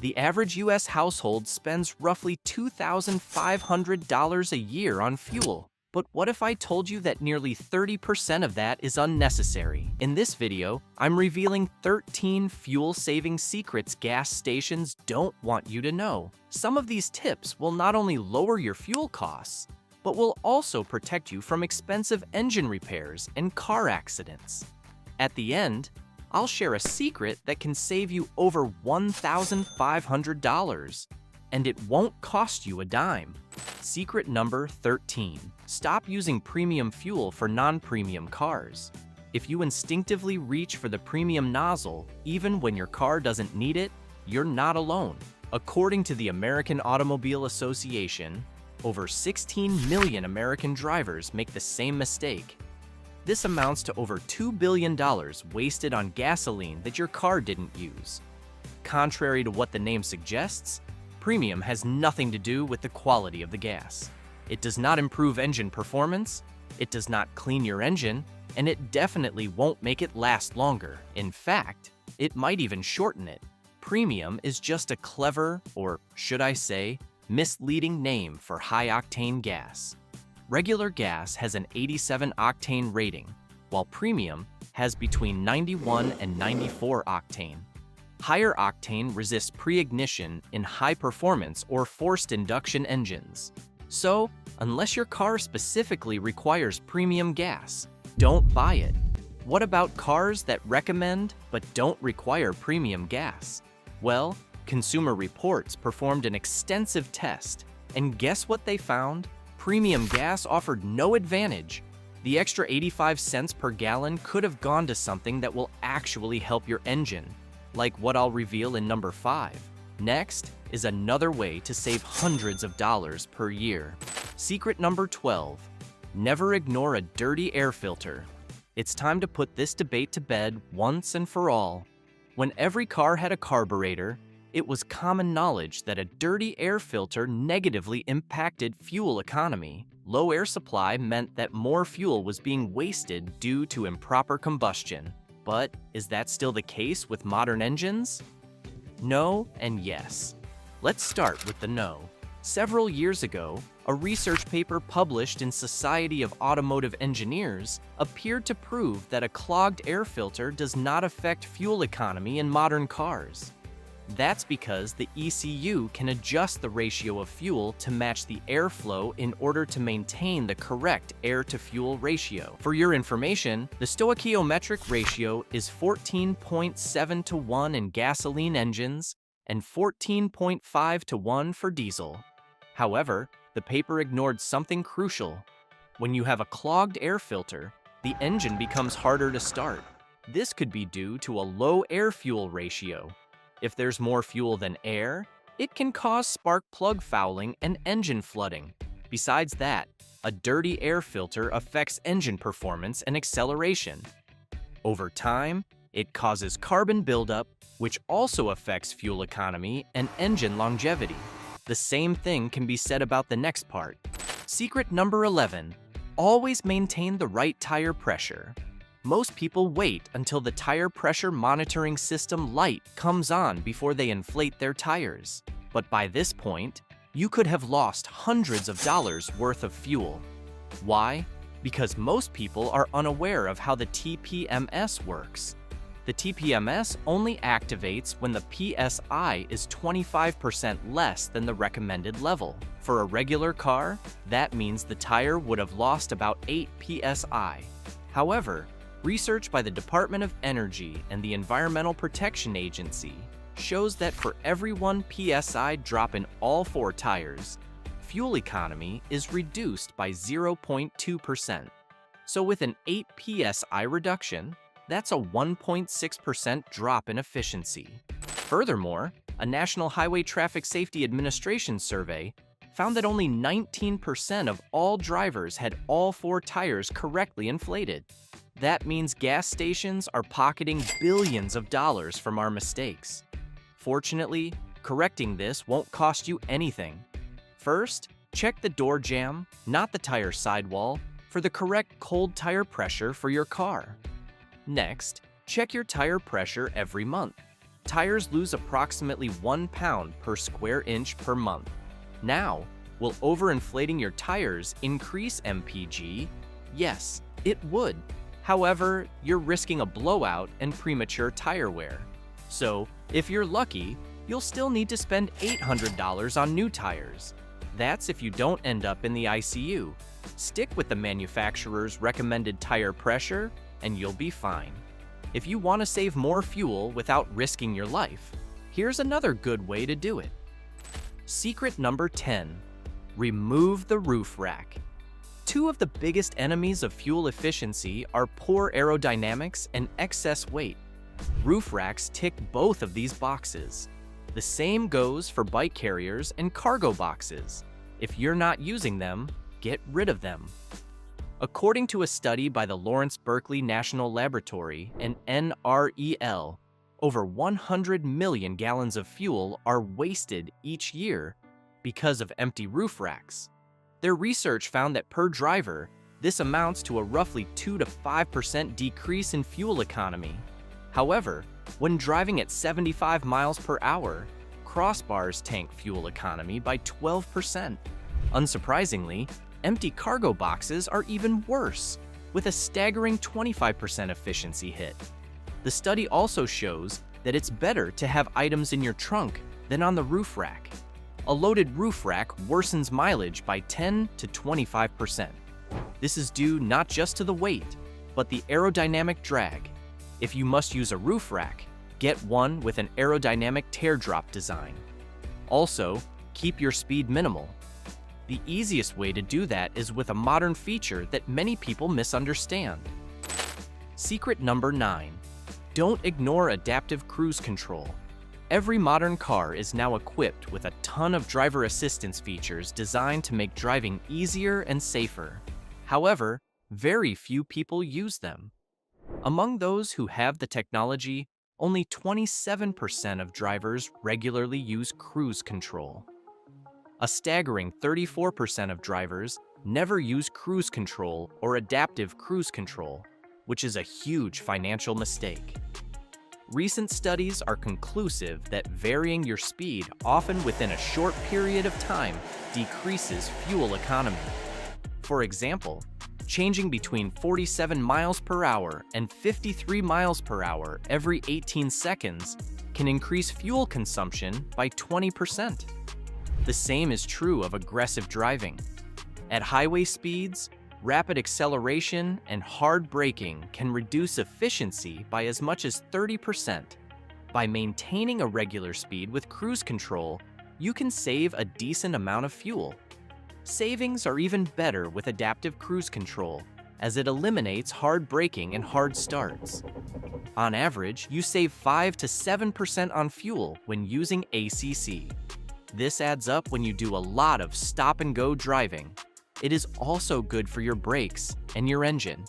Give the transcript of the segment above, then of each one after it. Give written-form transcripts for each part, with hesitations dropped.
The average US household spends roughly $2,500 a year on fuel. But what if I told you that nearly 30% of that is unnecessary? In this video, I'm revealing 13 fuel-saving secrets gas stations don't want you to know. Some of these tips will not only lower your fuel costs, but will also protect you from expensive engine repairs and car accidents. At the end, I'll share a secret that can save you over $1,500, and it won't cost you a dime. Secret number 13. Stop using premium fuel for non-premium cars. If you instinctively reach for the premium nozzle, even when your car doesn't need it, you're not alone. According to the American Automobile Association, over 16 million American drivers make the same mistake. This amounts to over $2 billion wasted on gasoline that your car didn't use. Contrary to what the name suggests, premium has nothing to do with the quality of the gas. It does not improve engine performance, it does not clean your engine, and it definitely won't make it last longer. In fact, it might even shorten it. Premium is just a clever, or should I say, misleading name for high-octane gas. Regular gas has an 87 octane rating, while premium has between 91 and 94 octane. Higher octane resists pre-ignition in high-performance or forced induction engines. So, unless your car specifically requires premium gas, don't buy it. What about cars that recommend but don't require premium gas? Well, Consumer Reports performed an extensive test, and guess what they found? Premium gas offered no advantage. The extra 85 cents per gallon could have gone to something that will actually help your engine, like what I'll reveal in number 5. Next is another way to save hundreds of dollars per year. Secret number 12. Never ignore a dirty air filter. It's time to put this debate to bed once and for all. When every car had a carburetor, it was common knowledge that a dirty air filter negatively impacted fuel economy. Low air supply meant that more fuel was being wasted due to improper combustion. But is that still the case with modern engines? No and yes. Let's start with the no. Several years ago, a research paper published in Society of Automotive Engineers appeared to prove that a clogged air filter does not affect fuel economy in modern cars. That's because the ECU can adjust the ratio of fuel to match the airflow in order to maintain the correct air-to-fuel ratio. For your information, the stoichiometric ratio is 14.7 to 1 in gasoline engines and 14.5 to 1 for diesel. However, the paper ignored something crucial. When you have a clogged air filter, the engine becomes harder to start. This could be due to a low air-fuel ratio. If there's more fuel than air, it can cause spark plug fouling and engine flooding. Besides that, a dirty air filter affects engine performance and acceleration. Over time, it causes carbon buildup, which also affects fuel economy and engine longevity. The same thing can be said about the next part. Secret number 11. Always maintain the right tire pressure. Most people wait until the tire pressure monitoring system light comes on before they inflate their tires. But by this point, you could have lost hundreds of dollars worth of fuel. Why? Because most people are unaware of how the TPMS works. The TPMS only activates when the PSI is 25% less than the recommended level. For a regular car, that means the tire would have lost about 8 PSI. However, research by the Department of Energy and the Environmental Protection Agency shows that for every 1 PSI drop in all 4 tires, fuel economy is reduced by 0.2%. So with an 8 PSI reduction, that's a 1.6% drop in efficiency. Furthermore, a National Highway Traffic Safety Administration survey found that only 19% of all drivers had all 4 tires correctly inflated. That means gas stations are pocketing billions of dollars from our mistakes. Fortunately, correcting this won't cost you anything. First, check the door jamb, not the tire sidewall, for the correct cold tire pressure for your car. Next, check your tire pressure every month. tires lose approximately 1 pound per square inch per month. Now, will overinflating your tires increase MPG? Yes, it would. However, you're risking a blowout and premature tire wear. So, if you're lucky, you'll still need to spend $800 on new tires. That's if you don't end up in the ICU. Stick with the manufacturer's recommended tire pressure, and you'll be fine. If you want to save more fuel without risking your life, here's another good way to do it. Secret number 10. Remove the roof rack. Two of the biggest enemies of fuel efficiency are poor aerodynamics and excess weight. Roof racks tick both of these boxes. The same goes for bike carriers and cargo boxes. If you're not using them, get rid of them. According to a study by the Lawrence Berkeley National Laboratory and NREL, over 100 million gallons of fuel are wasted each year because of empty roof racks. Their research found that per driver, this amounts to a roughly 2 to 5% decrease in fuel economy. However, when driving at 75 miles per hour, crossbars tank fuel economy by 12%. Unsurprisingly, empty cargo boxes are even worse, with a staggering 25% efficiency hit. The study also shows that it's better to have items in your trunk than on the roof rack. A loaded roof rack worsens mileage by 10 to 25%. This is due not just to the weight, but the aerodynamic drag. If you must use a roof rack, get one with an aerodynamic teardrop design. Also, keep your speed minimal. The easiest way to do that is with a modern feature that many people misunderstand. Secret number 9. Don't ignore adaptive cruise control. Every modern car is now equipped with a ton of driver assistance features designed to make driving easier and safer. However, very few people use them. Among those who have the technology, only 27% of drivers regularly use cruise control. A staggering 34% of drivers never use cruise control or adaptive cruise control, which is a huge financial mistake. Recent studies are conclusive that varying your speed often within a short period of time decreases fuel economy. For example, changing between 47 miles per hour and 53 miles per hour every 18 seconds can increase fuel consumption by 20%. The same is true of aggressive driving. At highway speeds, rapid acceleration and hard braking can reduce efficiency by as much as 30%. By maintaining a regular speed with cruise control, you can save a decent amount of fuel. Savings are even better with adaptive cruise control, as it eliminates hard braking and hard starts. On average, you save 5 to 7% on fuel when using ACC. This adds up when you do a lot of stop-and-go driving. It is also good for your brakes and your engine.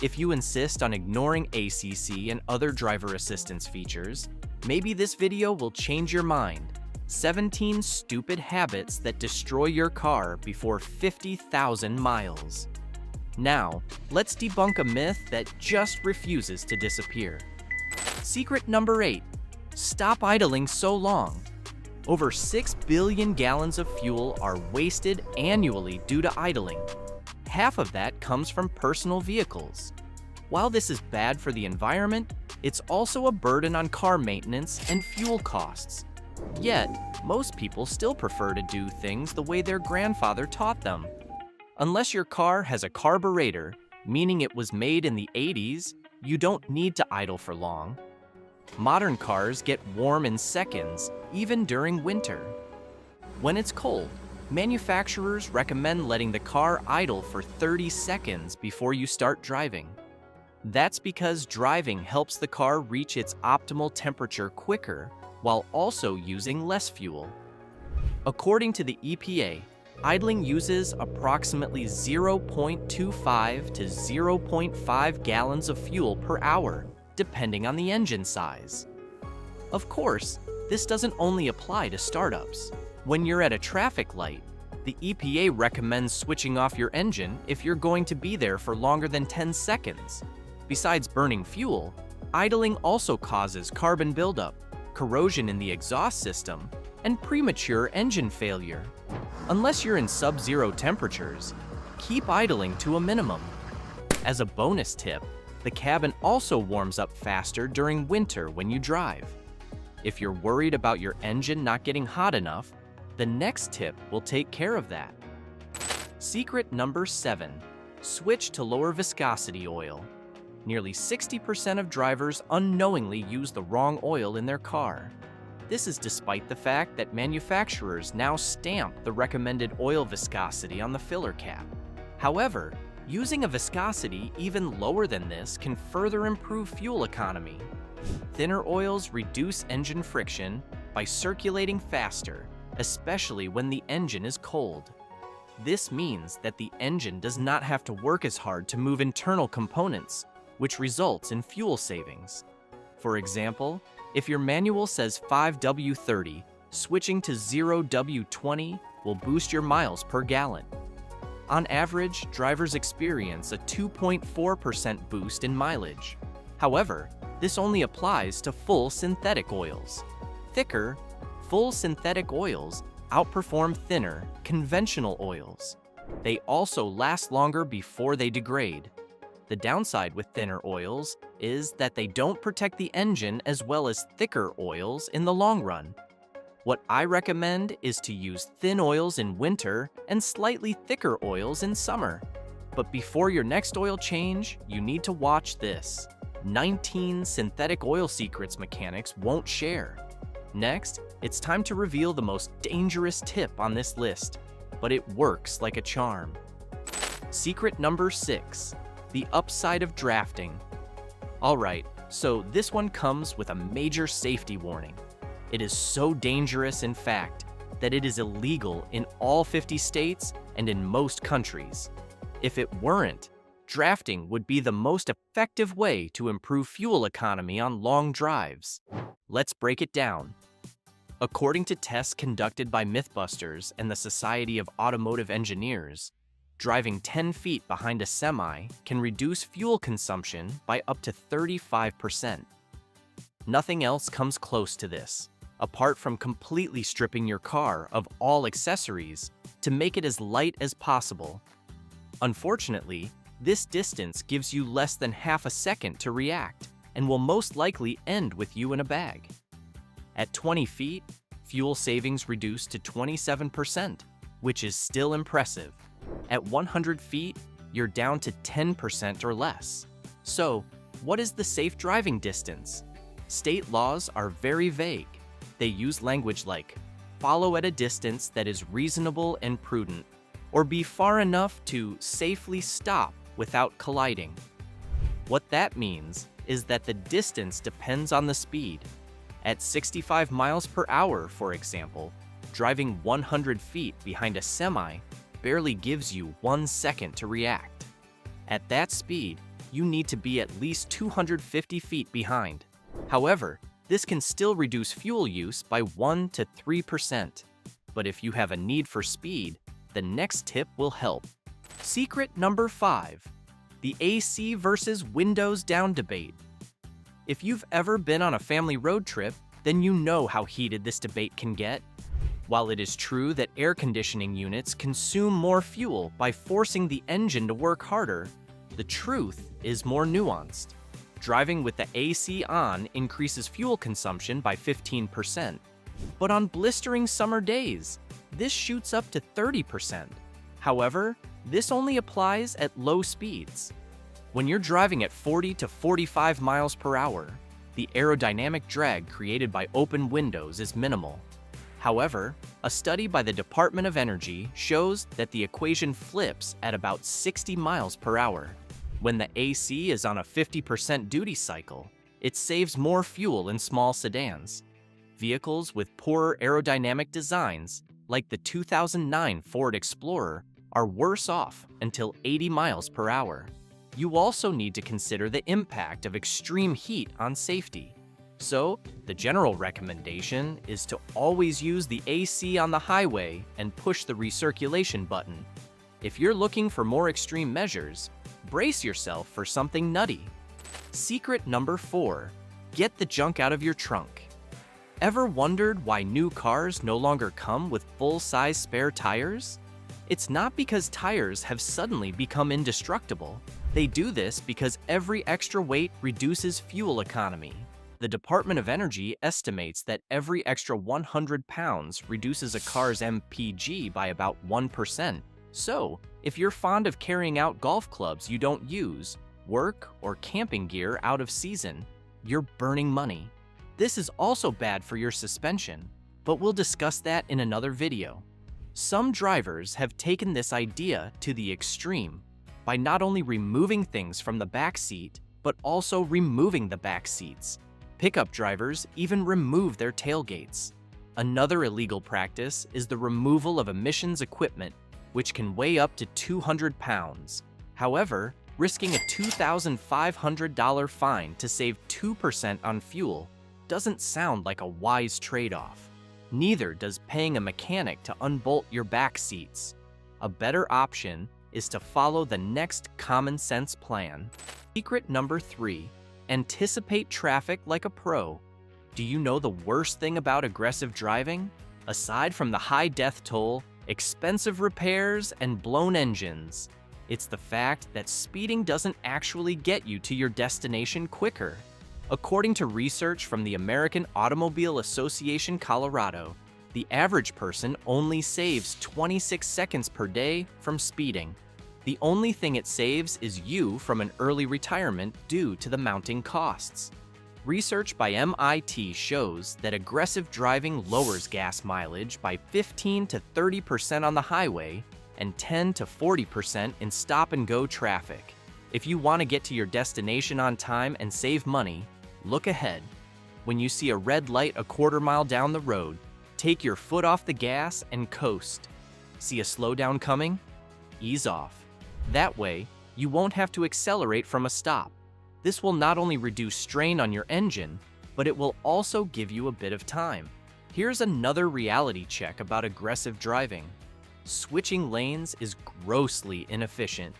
If you insist on ignoring ACC and other driver assistance features, maybe this video will change your mind. 17 stupid habits that destroy your car before 50,000 miles. Now, let's debunk a myth that just refuses to disappear. Secret number 8. Stop idling so long. Over 6 billion gallons of fuel are wasted annually due to idling. Half of that comes from personal vehicles. While this is bad for the environment, it's also a burden on car maintenance and fuel costs. Yet, most people still prefer to do things the way their grandfather taught them. Unless your car has a carburetor, meaning it was made in the 80s, you don't need to idle for long. Modern cars get warm in seconds, even during winter. When it's cold, manufacturers recommend letting the car idle for 30 seconds before you start driving. That's because driving helps the car reach its optimal temperature quicker, while also using less fuel. According to the EPA, idling uses approximately 0.25 to 0.5 gallons of fuel per hour, depending on the engine size. Of course, this doesn't only apply to startups. When you're at a traffic light, the EPA recommends switching off your engine if you're going to be there for longer than 10 seconds. Besides burning fuel, idling also causes carbon buildup, corrosion in the exhaust system, and premature engine failure. Unless you're in sub-zero temperatures, keep idling to a minimum. As a bonus tip, the cabin also warms up faster during winter when you drive. If you're worried about your engine not getting hot enough, the next tip will take care of that. Secret number 7. Switch to lower viscosity oil. Nearly 60% of drivers unknowingly use the wrong oil in their car. This is despite the fact that manufacturers now stamp the recommended oil viscosity on the filler cap. However, using a viscosity even lower than this can further improve fuel economy. Thinner oils reduce engine friction by circulating faster, especially when the engine is cold. This means that the engine does not have to work as hard to move internal components, which results in fuel savings. For example, if your manual says 5W30, switching to 0W20 will boost your miles per gallon. On average, drivers experience a 2.4% boost in mileage. However, this only applies to full synthetic oils. Thicker, full synthetic oils outperform thinner, conventional oils. They also last longer before they degrade. The downside with thinner oils is that they don't protect the engine as well as thicker oils in the long run. What I recommend is to use thin oils in winter and slightly thicker oils in summer. But before your next oil change, you need to watch this. 19 synthetic oil secrets mechanics won't share. Next, it's time to reveal the most dangerous tip on this list, but it works like a charm. Secret number 6, the upside of drafting. Alright, so this one comes with a major safety warning. It is so dangerous, in fact, that it is illegal in all 50 states and in most countries. If it weren't, drafting would be the most effective way to improve fuel economy on long drives. Let's break it down. According to tests conducted by Mythbusters and the Society of Automotive Engineers, driving 10 feet behind a semi can reduce fuel consumption by up to 35%. Nothing else comes close to this, apart from completely stripping your car of all accessories to make it as light as possible. Unfortunately, this distance gives you less than half a second to react and will most likely end with you in a bag. At 20 feet, fuel savings reduce to 27%, which is still impressive. At 100 feet, you're down to 10% or less. So, what is the safe driving distance? State laws are very vague. They use language like, follow at a distance that is reasonable and prudent, or be far enough to safely stop without colliding. What that means is that the distance depends on the speed. At 65 miles per hour, for example, driving 100 feet behind a semi barely gives you 1 second to react. At that speed, you need to be at least 250 feet behind. However, this can still reduce fuel use by 1 to 3%. But if you have a need for speed, the next tip will help. Secret number 5, the AC versus windows down debate. If you've ever been on a family road trip, then you know how heated this debate can get. While it is true that air conditioning units consume more fuel by forcing the engine to work harder, the truth is more nuanced. Driving with the AC on increases fuel consumption by 15%, but on blistering summer days, this shoots up to 30%. However, this only applies at low speeds. When you're driving at 40 to 45 miles per hour, the aerodynamic drag created by open windows is minimal. However, a study by the Department of Energy shows that the equation flips at about 60 miles per hour. When the AC is on a 50% duty cycle, it saves more fuel in small sedans. Vehicles with poorer aerodynamic designs, like the 2009 Ford Explorer, are worse off until 80 miles per hour. You also need to consider the impact of extreme heat on safety. So, the general recommendation is to always use the AC on the highway and push the recirculation button. If you're looking for more extreme measures, brace yourself for something nutty. Secret number 4, get the junk out of your trunk. Ever wondered why new cars no longer come with full-size spare tires? It's not because tires have suddenly become indestructible. They do this because every extra weight reduces fuel economy. The Department of Energy estimates that every extra 100 pounds reduces a car's MPG by about 1%. So, if you're fond of carrying out golf clubs you don't use, work, or camping gear out of season, you're burning money. This is also bad for your suspension, but we'll discuss that in another video. Some drivers have taken this idea to the extreme by not only removing things from the back seat, but also removing the back seats. Pickup drivers even remove their tailgates. Another illegal practice is the removal of emissions equipment, which can weigh up to 200 pounds. However, risking a $2,500 fine to save 2% on fuel doesn't sound like a wise trade-off. Neither does paying a mechanic to unbolt your back seats. A better option is to follow the next common sense plan. Secret number 3. Anticipate traffic like a pro. Do you know the worst thing about aggressive driving? Aside from the high death toll, expensive repairs, and blown engines, it's the fact that speeding doesn't actually get you to your destination quicker. According to research from the American Automobile Association Colorado, the average person only saves 26 seconds per day from speeding. The only thing it saves is you from an early retirement due to the mounting costs. Research by MIT shows that aggressive driving lowers gas mileage by 15 to 30% on the highway and 10 to 40% in stop-and-go traffic. If you want to get to your destination on time and save money, look ahead. When you see a red light a quarter mile down the road, take your foot off the gas and coast. See a slowdown coming? Ease off. That way, you won't have to accelerate from a stop. This will not only reduce strain on your engine, but it will also give you a bit of time. Here's another reality check about aggressive driving. Switching lanes is grossly inefficient.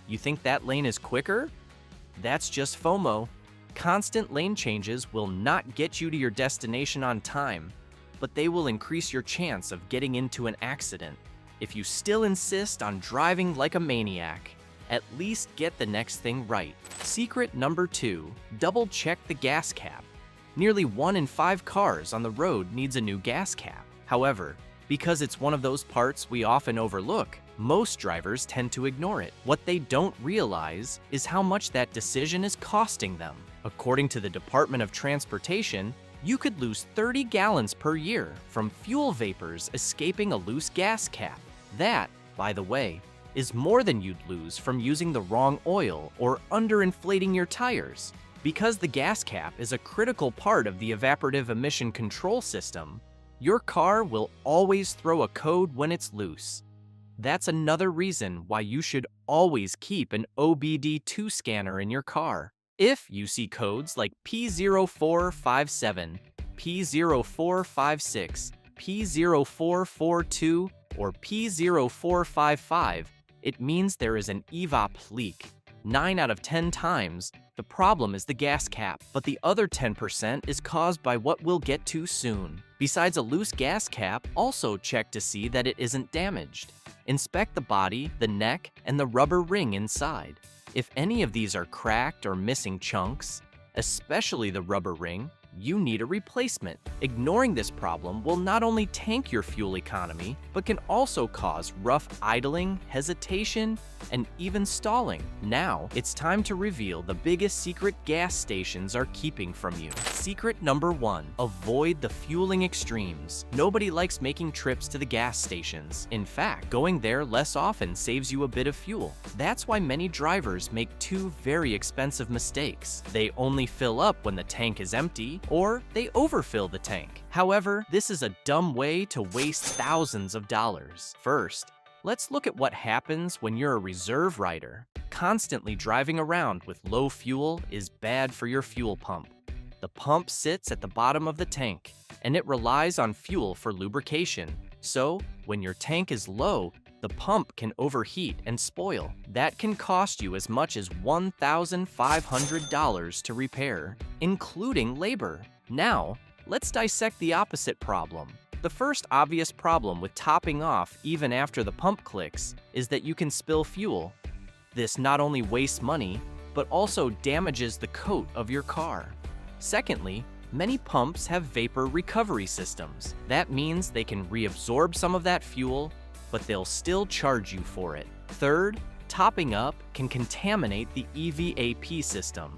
You think that lane is quicker? That's just FOMO. Constant lane changes will not get you to your destination on time, but they will increase your chance of getting into an accident. If you still insist on driving like a maniac, at least get the next thing right. Secret number 2, double check the gas cap. Nearly 1 in 5 cars on the road needs a new gas cap. However, because it's one of those parts we often overlook, most drivers tend to ignore it. What they don't realize is how much that decision is costing them. According to the Department of Transportation, you could lose 30 gallons per year from fuel vapors escaping a loose gas cap. That, by the way, is more than you'd lose from using the wrong oil or underinflating your tires. Because the gas cap is a critical part of the evaporative emission control system, your car will always throw a code when it's loose. That's another reason why you should always keep an OBD2 scanner in your car. If you see codes like P0457, P0456, P0442, or P0455, it means there is an evap leak. 9 out of 10 times, the problem is the gas cap, but the other 10% is caused by what we'll get to soon. Besides a loose gas cap, also check to see that it isn't damaged. Inspect the body, the neck, and the rubber ring inside. If any of these are cracked or missing chunks, especially the rubber ring, you need a replacement. Ignoring this problem will not only tank your fuel economy, but can also cause rough idling, hesitation, and even stalling. Now, it's time to reveal the biggest secret gas stations are keeping from you. Secret number 1, avoid the fueling extremes. Nobody likes making trips to the gas stations. In fact, going there less often saves you a bit of fuel. That's why many drivers make 2 very expensive mistakes. They only fill up when the tank is empty, or they overfill the tank. However, this is a dumb way to waste thousands of dollars. First, let's look at what happens when you're a reserve rider. Constantly driving around with low fuel is bad for your fuel pump. The pump sits at the bottom of the tank, and it relies on fuel for lubrication. So, when your tank is low, the pump can overheat and spoil. That can cost you as much as $1,500 to repair, including labor. Now, Let's dissect the opposite problem. The first obvious problem with topping off even after the pump clicks is that you can spill fuel. This not only wastes money, but also damages the coat of your car. Secondly, many pumps have vapor recovery systems. That means they can reabsorb some of that fuel, but they'll still charge you for it. Third, topping up can contaminate the EVAP system.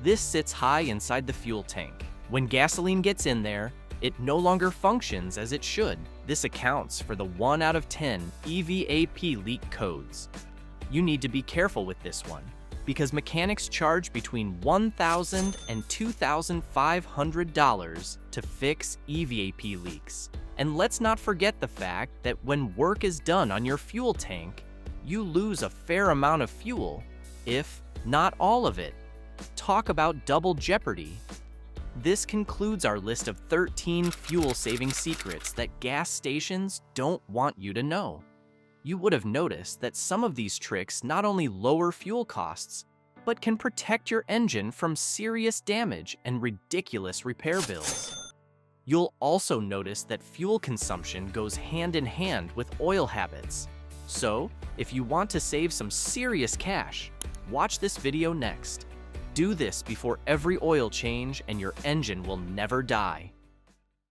This sits high inside the fuel tank. When gasoline gets in there, it no longer functions as it should. This accounts for the 1 out of 10 EVAP leak codes. You need to be careful with this one, because mechanics charge between $1,000 and $2,500 to fix EVAP leaks. And let's not forget the fact that when work is done on your fuel tank, you lose a fair amount of fuel, if not all of it. Talk about double jeopardy. This concludes our list of 13 fuel-saving secrets that gas stations don't want you to know. You would have noticed that some of these tricks not only lower fuel costs, but can protect your engine from serious damage and ridiculous repair bills. You'll also notice that fuel consumption goes hand in hand with oil habits. So, if you want to save some serious cash, watch this video next. Do this before every oil change and your engine will never die.